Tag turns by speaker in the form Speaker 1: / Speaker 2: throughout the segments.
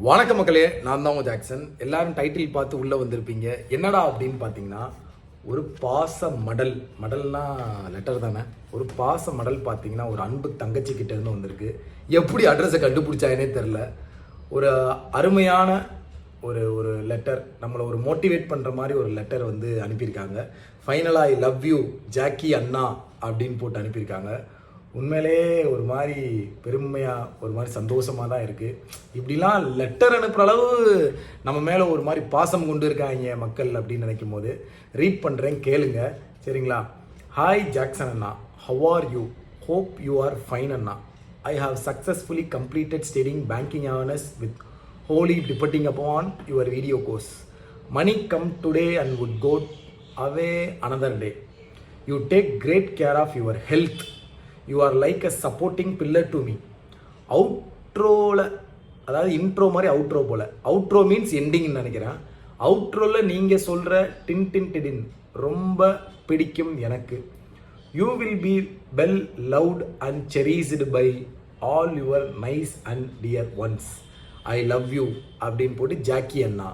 Speaker 1: வணக்கம் மக்களே, நான் தான் உங்கள் ஜாக்சன். எல்லாரும் டைட்டில் பார்த்து உள்ளே வந்திருப்பீங்க. என்னடா அப்படின்னு பார்த்தீங்கன்னா, ஒரு பாச மடல்னா லெட்டர் தானே. ஒரு பாச மடல் பார்த்தீங்கன்னா ஒரு அன்பு தங்கச்சிக்கிட்ட இருந்து வந்திருக்கு. எப்படி அட்ரஸை கண்டுபிடிச்சாங்கன்னே தெரில. ஒரு அருமையான ஒரு ஒரு லெட்டர், நம்மளை ஒரு மோட்டிவேட் பண்ணுற மாதிரி ஒரு லெட்டர் வந்து அனுப்பியிருக்காங்க. ஃபைனலாக ஐ லவ் யூ ஜாக்கி அண்ணா அப்படின்னு போட்டு அனுப்பியிருக்காங்க. உண்மையிலே ஒரு மாதிரி பெருமையாக ஒரு மாதிரி சந்தோஷமாக தான் இருக்குது. இப்படிலாம் லெட்டர் அனுப்புகிற அளவு நம்ம மேலே ஒரு மாதிரி பாசம் கொண்டு இருக்காங்க மக்கள் அப்படின்னு நினைக்கும் போது ரீட் பண்ணுறேன், கேளுங்க சரிங்களா. Hi Jackson Anna, how are you? Hope you are fine Anna. I have successfully completed studying banking awareness with wholly depending upon your video course. Money come today and would go away another day. You take great care of your health. You are like a supporting pillar to me. அவுட்ரோவில், அதாவது intro மாதிரி outro போல். Outro means எண்டிங்னு நினைக்கிறேன். அவுட்ரோவில் நீங்கள் சொல்கிற டின் டின் டிடின் ரொம்ப பிடிக்கும் எனக்கு. You will be well loved and cherished by all your nice and dear ones. I love you அப்படின்னு போட்டு ஜாக்கி அண்ணா.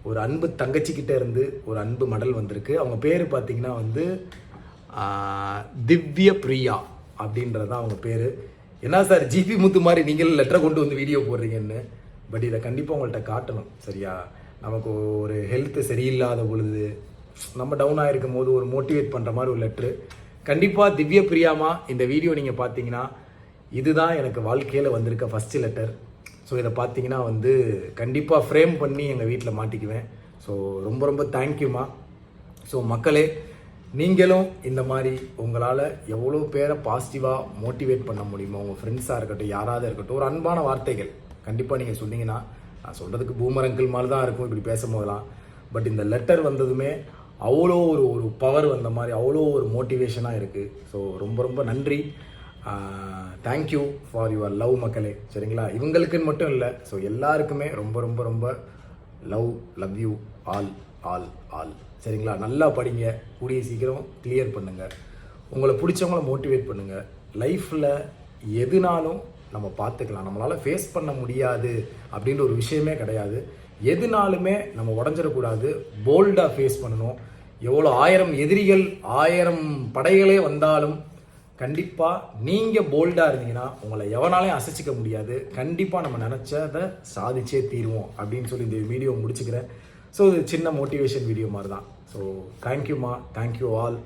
Speaker 1: ஒரு அன்பு தங்கச்சிக்கிட்ட இருந்து ஒரு அன்பு மடல் வந்திருக்கு. அவங்க பேர் பார்த்தீங்கன்னா வந்து திவ்ய பிரியா அப்படின்றது தான் அவங்க பேர். என்ன சார் ஜிபி முத்து மாதிரி நீங்களும் லெட்டரை கொண்டு வந்து வீடியோ போடுறீங்கன்னு. பட் இதை கண்டிப்பாக உங்கள்கிட்ட காட்டணும் சரியா. நமக்கு ஒரு ஹெல்த்து சரியில்லாத பொழுது, நம்ம டவுன் ஆகிருக்கும் போது ஒரு மோட்டிவேட் பண்ணுற மாதிரி ஒரு லெட்ரு. கண்டிப்பாக திவ்ய பிரியாமா, இந்த வீடியோ நீங்கள் பார்த்தீங்கன்னா இதுதான் எனக்கு வாழ்க்கையில் வந்திருக்க ஃபஸ்ட்டு லெட்டர். ஸோ இதை பார்த்தீங்கன்னா வந்து கண்டிப்பாக ஃப்ரேம் பண்ணி எங்கள் வீட்டில் மாட்டிக்குவேன். ஸோ ரொம்ப ரொம்ப தேங்க்யூம்மா. ஸோ மக்களே, நீங்களும் இந்த மாதிரி உங்களால் எவ்வளோ பேரை பாசிட்டிவாக மோட்டிவேட் பண்ண முடியுமோ, உங்கள் ஃப்ரெண்ட்ஸாக இருக்கட்டும், யாராவது இருக்கட்டும், ஒரு அன்பான வார்த்தைகள் கண்டிப்பாக நீங்கள் சொன்னீங்கன்னா, நான் சொல்கிறதுக்கு பூமரங்கிள் மாதிரி தான் இருக்கும் இப்படி பேசும்போதெல்லாம். பட் இந்த லெட்டர் வந்ததுமே அவ்வளோ ஒரு பவர் வந்த மாதிரி, அவ்வளோ ஒரு மோட்டிவேஷனாக இருக்குது. ஸோ ரொம்ப ரொம்ப நன்றி. தேங்க்யூ ஃபார் யுவர் லவ் மக்களே சரிங்களா. இவங்களுக்குன்னு மட்டும் இல்லை, ஸோ எல்லாருக்குமே ரொம்ப ரொம்ப ரொம்ப love you all all all சரிங்களா. நல்லா படிங்க, கூடிய சீக்கிரம் கிளியர் பண்ணுங்கள். உங்களை பிடிச்சவங்கள மோட்டிவேட் பண்ணுங்கள். லைஃப்பில் எதுனாலும் நம்ம பார்த்துக்கலாம். நம்மளால் ஃபேஸ் பண்ண முடியாது அப்படின்ற ஒரு விஷயமே கிடையாது. எதுனாலுமே நம்ம உடஞ்சிடக்கூடாது, போல்டாக ஃபேஸ் பண்ணணும். எவ்வளோ 1000 எதிரிகள் 1000 படைகளே வந்தாலும் கண்டிப்பாக நீங்கள் போல்டாக இருந்தீங்கன்னா உங்களை எவனாலையும் அசைச்சிக்க முடியாது. கண்டிப்பாக நம்ம நினச்சதை சாதிச்சே தீருவோம் அப்படின்னு சொல்லி இந்த வீடியோ முடிச்சுக்கிறேன். ஸோ இது சின்ன மோட்டிவேஷன் வீடியோ மாதிரி தான். ஸோ தேங்க்யூம்மா, தேங்க்யூ ஆல்.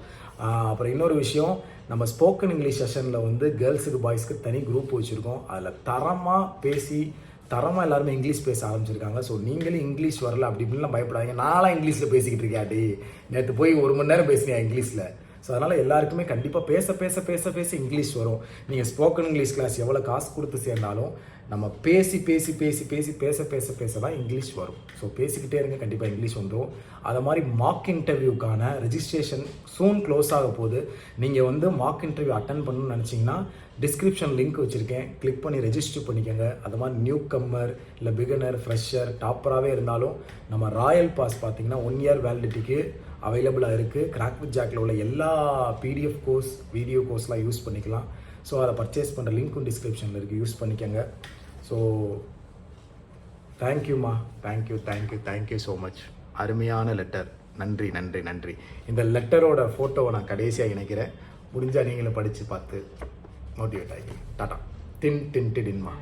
Speaker 1: அப்புறம் இன்னொரு விஷயம், நம்ம ஸ்போக்கன் இங்கிலீஷ் செஷனில் வந்து கேர்ள்ஸுக்கு பாய்ஸ்க்கு தனி குரூப் வச்சுருக்கோம். அதில் தரமாக எல்லாருமே இங்கிலீஷ் பேச ஆரம்பிச்சிருக்காங்க. ஸோ நீங்களும் இங்கிலீஷ் வரல அப்படி இப்படிலாம் பயப்படாதீங்க. நான்லாம் இங்கிலீஷில் பேசிக்கிட்டு இருக்கேன். நேற்று போய் 1 மணி நேரம் பேசுனேன் இங்கிலீஷில். ஸோ அதனால் எல்லாருக்குமே கண்டிப்பாக பேச இங்கிலீஷ் வரும். நீங்கள் ஸ்போக்கன் இங்கிலீஷ் கிளாஸ் எவ்வளோ காசு கொடுத்து சேர்ந்தாலும் நம்ம பேச தான் இங்கிலீஷ் வரும். ஸோ பேசிக்கிட்டே இருங்க, கண்டிப்பாக இங்கிலீஷ் வந்துடும். அதை மாதிரி மார்க் இன்டர்வியூக்கான ரெஜிஸ்ட்ரேஷன் சூன் க்ளோஸ் ஆக போகுது. நீங்கள் வந்து மார்க் இன்டர்வியூ அட்டன் பண்ணணும்னு நினச்சிங்கன்னா டிஸ்கிரிப்ஷன் லிங்க் வச்சுருக்கேன், கிளிக் பண்ணி ரெஜிஸ்டர் பண்ணிக்கோங்க. அது மாதிரி நியூ கம்மர் இல்லை பிகினர் ஃப்ரெஷர் டாப்பராகவே இருந்தாலும் நம்ம ராயல் பாஸ் பார்த்தீங்கன்னா 1 இயர் வேலிடிட்டிக்கு அவைலபிளாக இருக்குது. கிராக் வித் ஜாக்கில் உள்ள எல்லா பிடிஎஃப் கோர்ஸ், வீடியோ கோர்ஸ்லாம் யூஸ் பண்ணிக்கலாம். ஸோ அதை பர்ச்சேஸ் பண்ணுற லிங்க்கும் டிஸ்கிரிப்ஷனில் இருக்குது, யூஸ் பண்ணிக்கோங்க. ஸோ தேங்க்யூம்மா, தேங்க்யூ ஸோ மச். அருமையான லெட்டர். நன்றி. இந்த லெட்டரோட ஃபோட்டோவை நான் கடைசியாக இணைக்கிறேன். முடிஞ்சால் நீங்களும் படித்து பார்த்து மோட்டிவேட் ஆகி. டாட்டா. டின் டின் டின்மா.